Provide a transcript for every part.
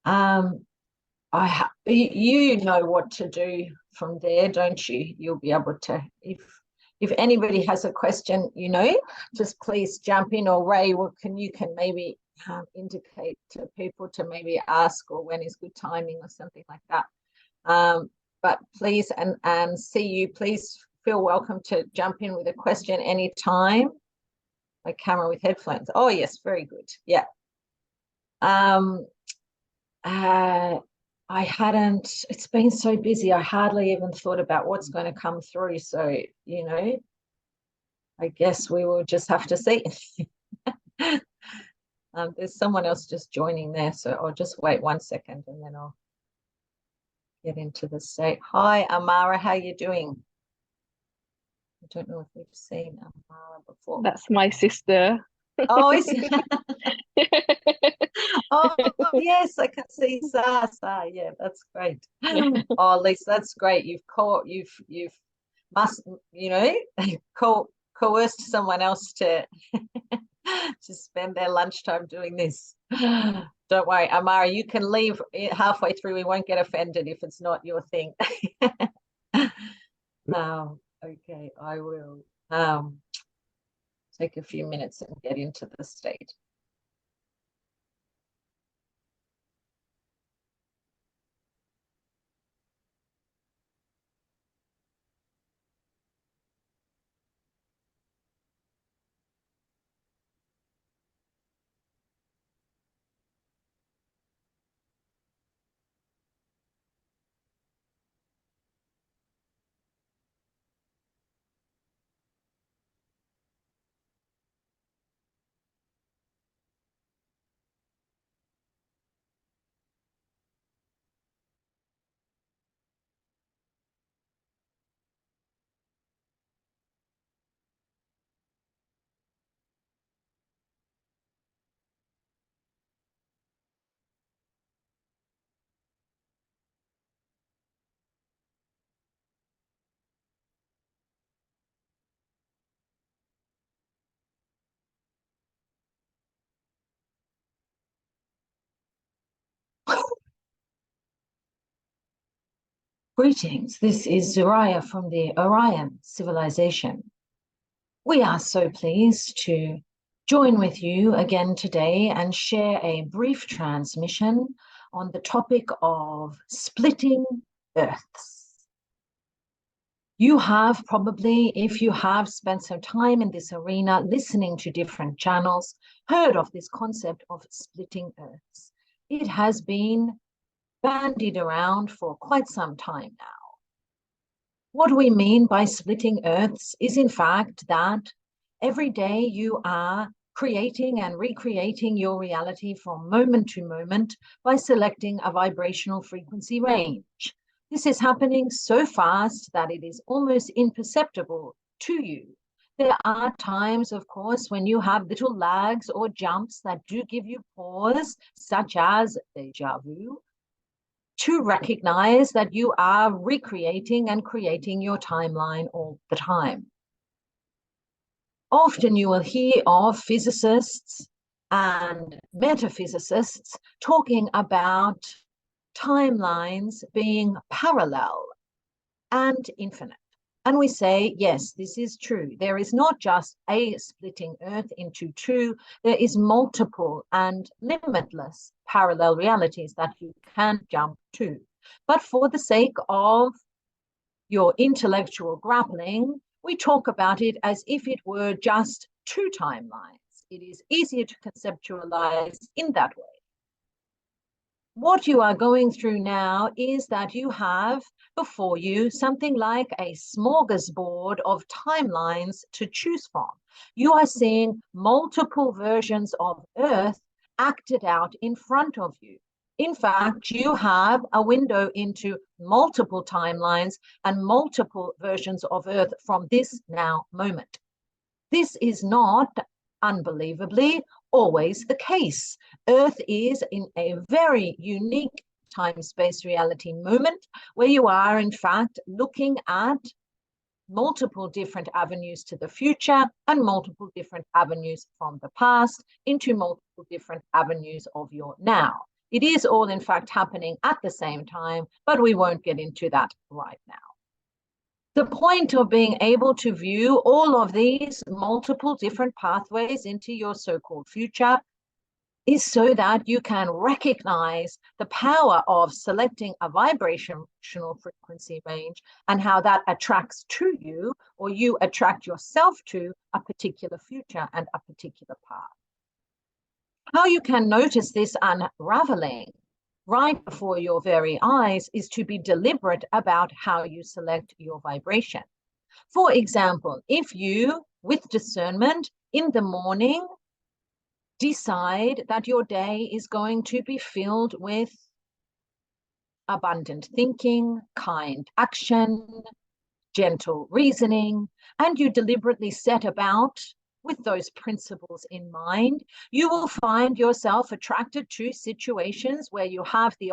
Um, you know what to do from there, don't you? You'll be able to, if anybody has a question, just please jump in, or Ray, you can maybe indicate to people to maybe ask, or when is good timing or something like that. But please, and see you, please feel welcome to jump in with a question anytime. My camera with headphones. Oh yes, very good. Yeah. It's been so busy, I hardly even thought about what's going to come through. So, I guess we will just have to see. There's someone else just joining there, so I'll just wait 1 second and then I'll get into the state. Hi, Amara, how are you doing? I don't know if we've seen Amara before. That's my sister. Oh, is Oh, yes, I can see Sasa. Yeah, that's great. Oh, Lisa, that's great. You've coerced someone else to spend their lunchtime doing this. Don't worry, Amara, you can leave halfway through. We won't get offended if it's not your thing. Okay, I will take a few minutes and get into the state. Greetings, this is Zariyah from the Orion civilization. We are so pleased to join with you again today and share a brief transmission on the topic of splitting earths. You have probably, if you have spent some time in this arena listening to different channels, heard of this concept of splitting earths. It has been bandied around for quite some time now. What we mean by splitting earths is, in fact, that every day you are creating and recreating your reality from moment to moment by selecting a vibrational frequency range. This is happening so fast that it is almost imperceptible to you. There are times, of course, when you have little lags or jumps that do give you pause, such as déjà vu, to recognize that you are recreating and creating your timeline all the time. Often you will hear of physicists and metaphysicists talking about timelines being parallel and infinite. And we say, yes, this is true. There is not just a splitting Earth into two. There is multiple and limitless parallel realities that you can jump to. But for the sake of your intellectual grappling, we talk about it as if it were just two timelines. It is easier to conceptualize in that way. What you are going through now is that you have before you something like a smorgasbord of timelines to choose from. You are seeing multiple versions of Earth acted out in front of you. In fact, you have a window into multiple timelines and multiple versions of Earth from this now moment. This is not, unbelievably, always the case. Earth is in a very unique time-space reality moment where you are, in fact, looking at multiple different avenues to the future and multiple different avenues from the past into multiple different avenues of your now. It is all, in fact, happening at the same time, but we won't get into that right now. The point of being able to view all of these multiple different pathways into your so-called future is so that you can recognize the power of selecting a vibrational frequency range and how that attracts to you, or you attract yourself to, a particular future and a particular path. How you can notice this unraveling right before your very eyes is to be deliberate about how you select your vibration. For example, if you, with discernment in the morning, decide that your day is going to be filled with abundant thinking, kind action, gentle reasoning, and you deliberately set about with those principles in mind, you will find yourself attracted to situations where you have the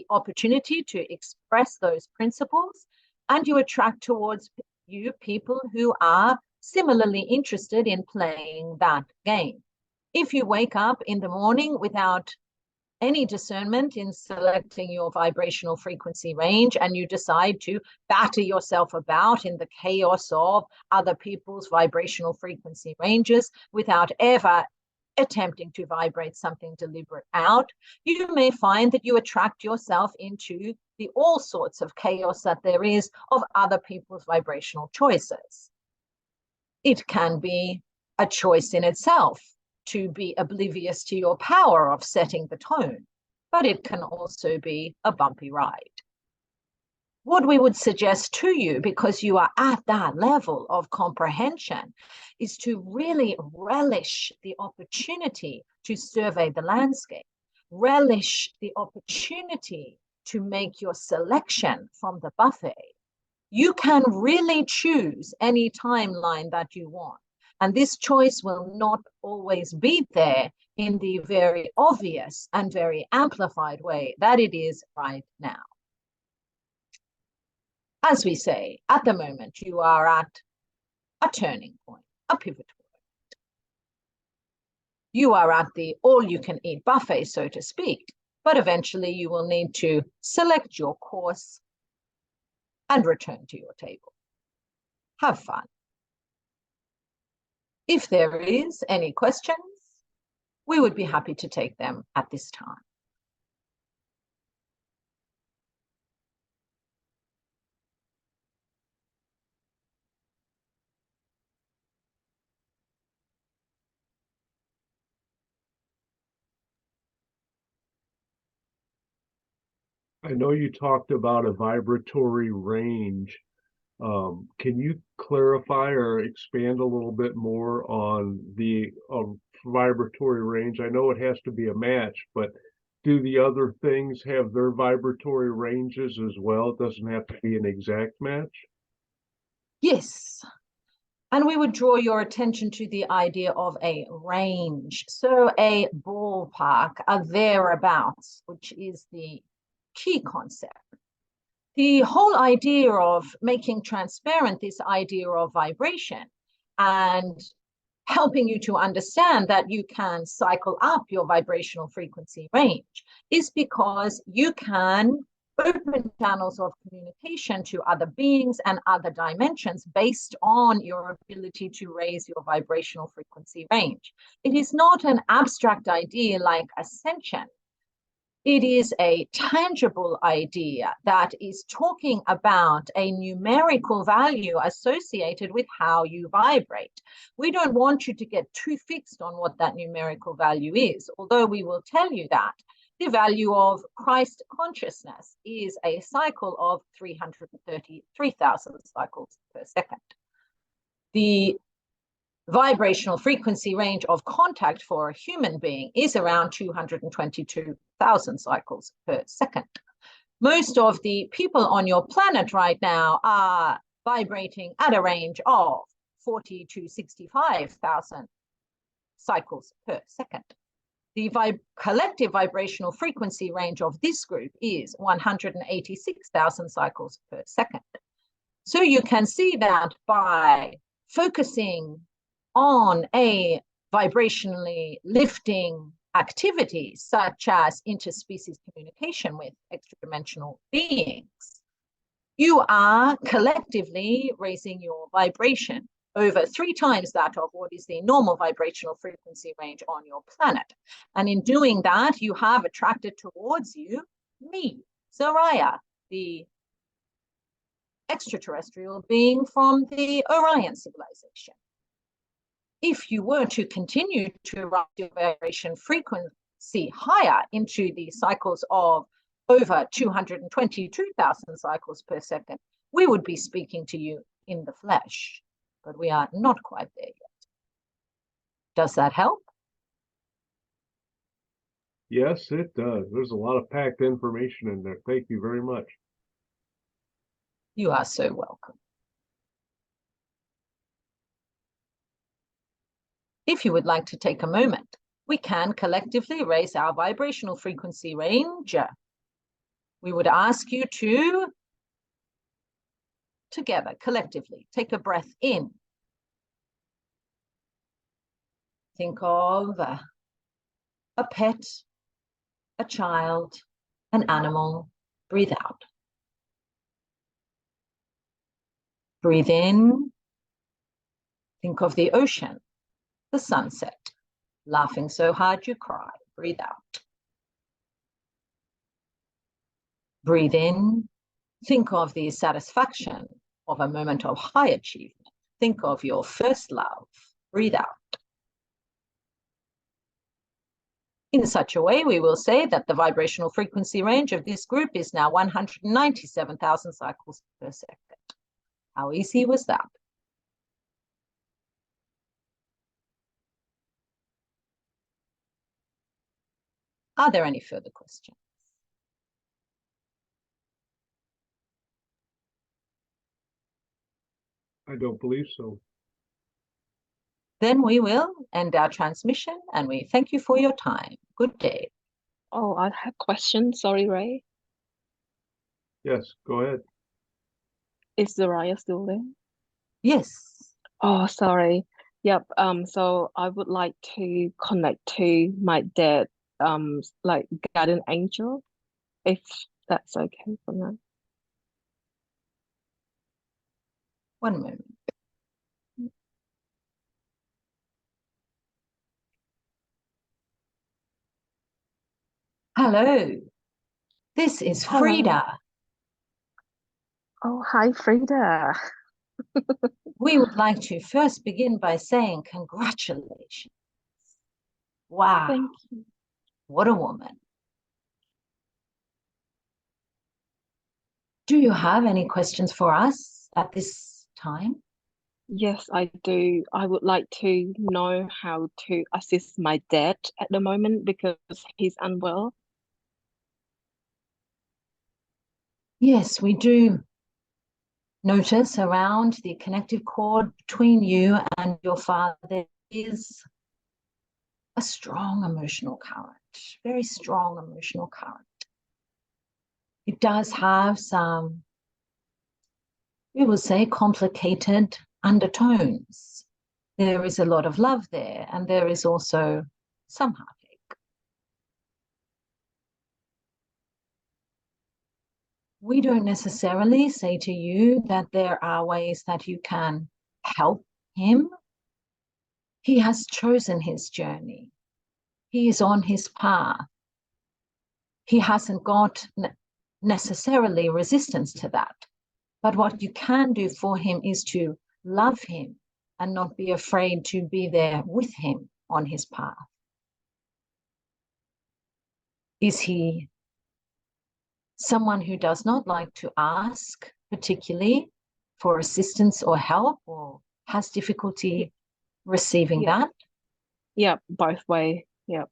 opportunity to express those principles, and you attract towards you people who are similarly interested in playing that game. If you wake up in the morning without any discernment in selecting your vibrational frequency range, and you decide to batter yourself about in the chaos of other people's vibrational frequency ranges without ever attempting to vibrate something deliberate out, you may find that you attract yourself into the all sorts of chaos that there is of other people's vibrational choices. It can be a choice in itself to be oblivious to your power of setting the tone, but it can also be a bumpy ride. What we would suggest to you, because you are at that level of comprehension, is to really relish the opportunity to survey the landscape, relish the opportunity to make your selection from the buffet. You can really choose any timeline that you want. And this choice will not always be there in the very obvious and very amplified way that it is right now. As we say, at the moment, you are at a turning point, a pivotal point. You are at the all-you-can-eat buffet, so to speak, but eventually you will need to select your course and return to your table. Have fun. If there is any questions, we would be happy to take them at this time. I know you talked about a vibratory range. Can you clarify or expand a little bit more on the vibratory range? I know it has to be a match, but do the other things have their vibratory ranges as well? It doesn't have to be an exact match? Yes. And we would draw your attention to the idea of a range. So a ballpark, a thereabouts, which is the key concept. The whole idea of making transparent this idea of vibration and helping you to understand that you can cycle up your vibrational frequency range is because you can open channels of communication to other beings and other dimensions based on your ability to raise your vibrational frequency range. It is not an abstract idea like ascension. It is a tangible idea that is talking about a numerical value associated with how you vibrate. We don't want you to get too fixed on what that numerical value is, although we will tell you that the value of Christ consciousness is a cycle of 333,000 cycles per second. The vibrational frequency range of contact for a human being is around 222,000 cycles per second. Most of the people on your planet right now are vibrating at a range of 40 to 65,000 cycles per second. The collective vibrational frequency range of this group is 186,000 cycles per second. So you can see that by focusing on a vibrationally lifting, activities such as interspecies communication with extra-dimensional beings, you are collectively raising your vibration over 3 times that of what is the normal vibrational frequency range on your planet. And in doing that, you have attracted towards you me, Zariyah, the extraterrestrial being from the Orion civilization. If you were to continue to rise your vibration frequency higher into the cycles of over 222,000 cycles per second, we would be speaking to you in the flesh, but we are not quite there yet. Does that help? Yes, it does. There's a lot of packed information in there. Thank you very much. You are so welcome. If you would like to take a moment, we can collectively raise our vibrational frequency range. We would ask you to, together, collectively, take a breath in. Think of a pet, a child, an animal. Breathe out. Breathe in. Think of the ocean, the sunset, laughing so hard you cry. Breathe out. Breathe in. Think of the satisfaction of a moment of high achievement. Think of your first love. Breathe out. In such a way, we will say that the vibrational frequency range of this group is now 197,000 cycles per second. How easy was that? Are there any further questions? I don't believe so. Then we will end our transmission, and we thank you for your time. Good day. Oh, I have questions. Sorry, Ray. Yes, go ahead. Is Zariyah still there? Yes. Oh, sorry. Yep. So I would like to connect to my dad, like guardian angel, if that's okay for now. One moment. Hello. This is Hello. Frida. Oh, hi, Frida. We would like to first begin by saying congratulations. Wow. Thank you. What a woman. Do you have any questions for us at this time? Yes, I do. I would like to know how to assist my dad at the moment because he's unwell. Yes, we do notice around the connective cord between you and your father there is a strong emotional current, very strong emotional current. It does have some, we will say, complicated undertones. There is a lot of love there, and there is also some heartache. We don't necessarily say to you that there are ways that you can help him. He has chosen his journey. He is on his path. He hasn't got necessarily resistance to that. But what you can do for him is to love him and not be afraid to be there with him on his path. Is he someone who does not like to ask, particularly for assistance or help, or has difficulty receiving that? Yeah, both way. Yeah.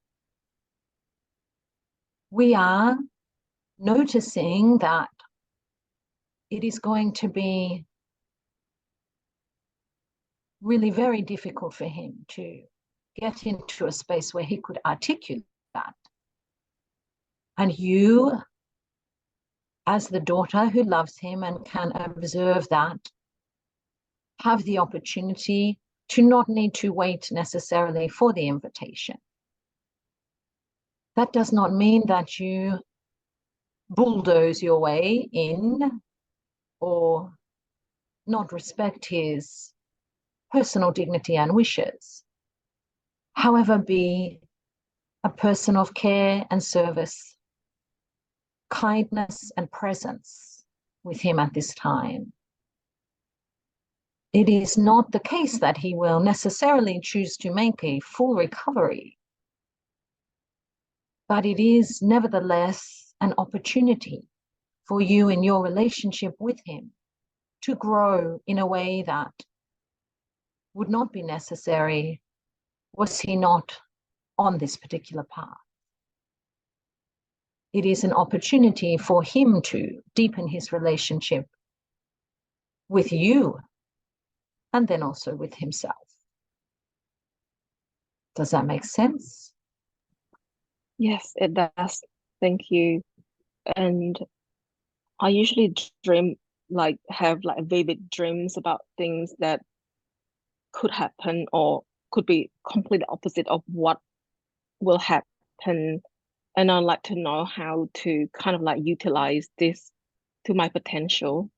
We are noticing that it is going to be really very difficult for him to get into a space where he could articulate that. And you, as the daughter who loves him and can observe that, have the opportunity to not need to wait necessarily for the invitation. That does not mean that you bulldoze your way in or not respect his personal dignity and wishes. However, be a person of care and service, kindness and presence with him at this time. It is not the case that he will necessarily choose to make a full recovery, but it is nevertheless an opportunity for you in your relationship with him to grow in a way that would not be necessary was he not on this particular path. It is an opportunity for him to deepen his relationship with you and then also with himself. Does that make sense? Yes, it does. Thank you. And I usually dream, like have like vivid dreams about things that could happen or could be completely opposite of what will happen. And I'd like to know how to kind of like utilize this to my potential.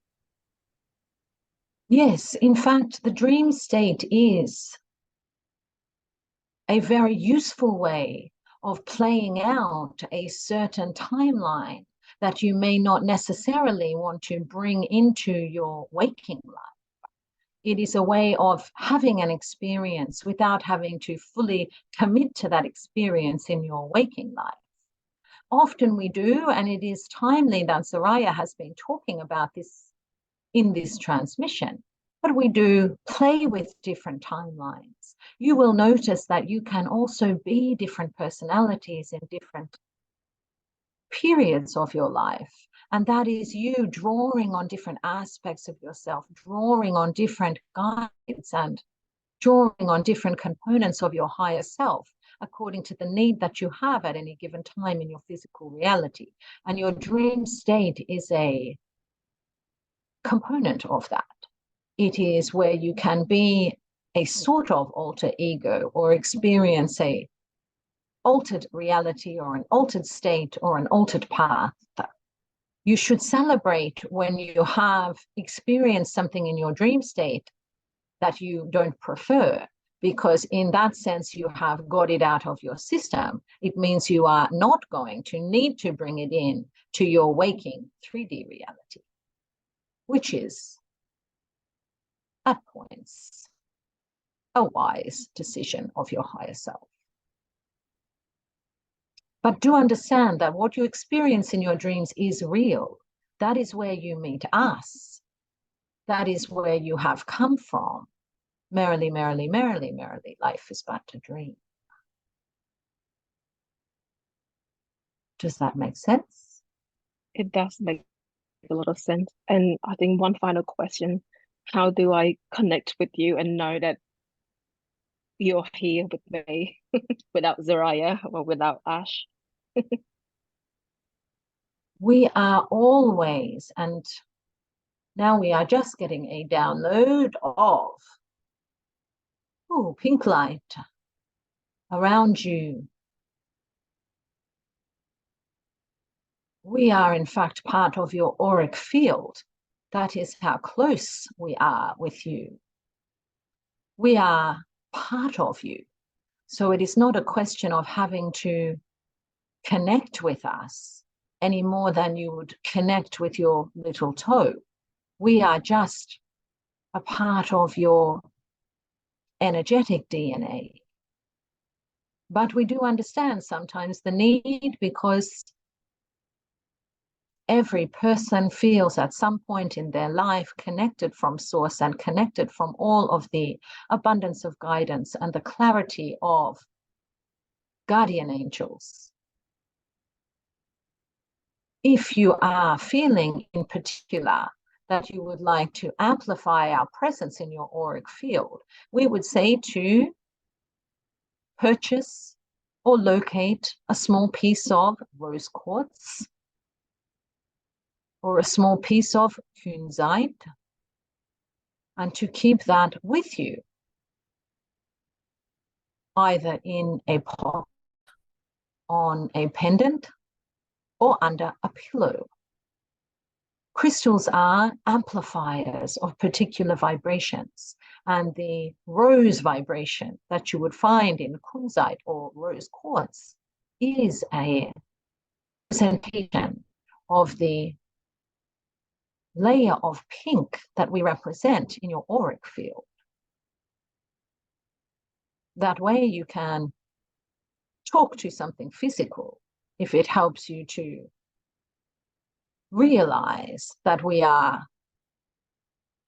Yes, in fact, the dream state is a very useful way of playing out a certain timeline that you may not necessarily want to bring into your waking life. It is a way of having an experience without having to fully commit to that experience in your waking life. Often we do, and it is timely that Zariyah has been talking about this in this transmission, but we do play with different timelines. You will notice that you can also be different personalities in different periods of your life. And that is you drawing on different aspects of yourself, drawing on different guides and drawing on different components of your higher self according to the need that you have at any given time in your physical reality. And your dream state is a component of that. It is where you can be a sort of alter ego or experience a altered reality or an altered state or an altered path. You should celebrate when you have experienced something in your dream state that you don't prefer, because in that sense you have got it out of your system. It means you are not going to need to bring it in to your waking 3D reality, which is at points a wise decision of your higher self. But do understand that what you experience in your dreams is real. That is where you meet us. That is where you have come from. Merrily, merrily, merrily, merrily, life is but a dream. Does that make sense? It does make a lot of sense. And I think one final question, how do I connect with you and know that you're here with me without Zariyah or without Ash? We are always, and now we are just getting a download of pink light around you. We are in fact part of your auric field. That is how close we are with you. We are part of you. So it is not a question of having to connect with us any more than you would connect with your little toe. We are just a part of your energetic DNA. But we do understand sometimes the need, because every person feels at some point in their life connected from source and connected from all of the abundance of guidance and the clarity of guardian angels. If you are feeling in particular that you would like to amplify our presence in your auric field, we would say to purchase or locate a small piece of rose quartz or a small piece of kunzite, and to keep that with you, either in a pot on a pendant, or under a pillow. Crystals are amplifiers of particular vibrations, and the rose vibration that you would find in kunzite or rose quartz is a representation of the layer of pink that we represent in your auric field. That way you can talk to something physical if it helps you to realize that we are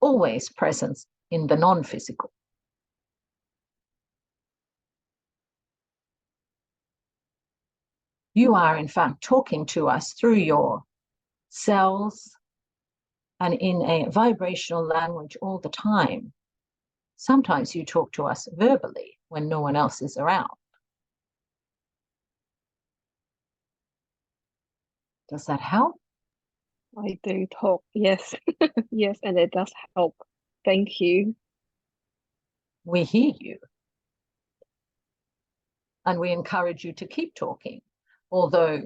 always present in the non-physical. You are, in fact, talking to us through your cells and in a vibrational language all the time. Sometimes you talk to us verbally when no one else is around. Does that help? I do talk, yes. Yes, and it does help. Thank you. We hear you. And we encourage you to keep talking, although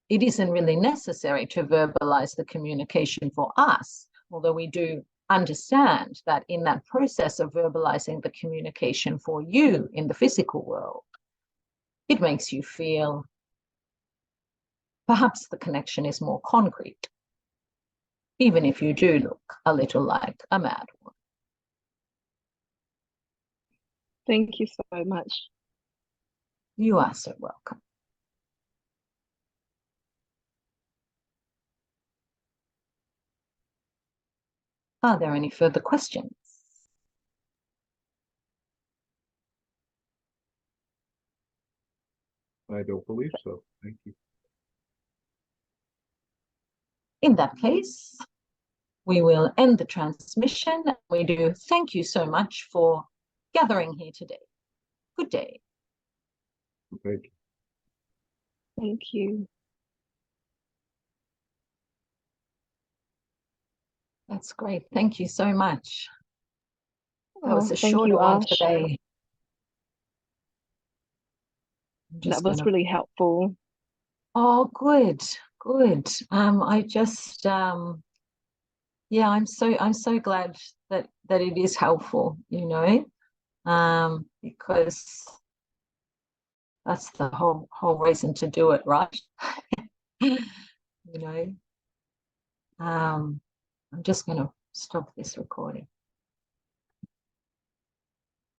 it isn't really necessary to verbalize the communication for us, although we do understand that in that process of verbalizing the communication for you in the physical world, it makes you feel perhaps the connection is more concrete, even if you do look a little like a mad one. Thank you so much. You are so welcome. Are there any further questions? I don't believe so. Thank you. In that case, we will end the transmission. We do thank you so much for gathering here today. Good day. Thank you. Thank you. That's great. Thank you so much. That was a Thank shorter you, one Ash. today. That was really helpful. Oh, good, good. I just yeah, I'm so glad that it is helpful, you know, because that's the whole reason to do it, right? You know. I'm just going to stop this recording.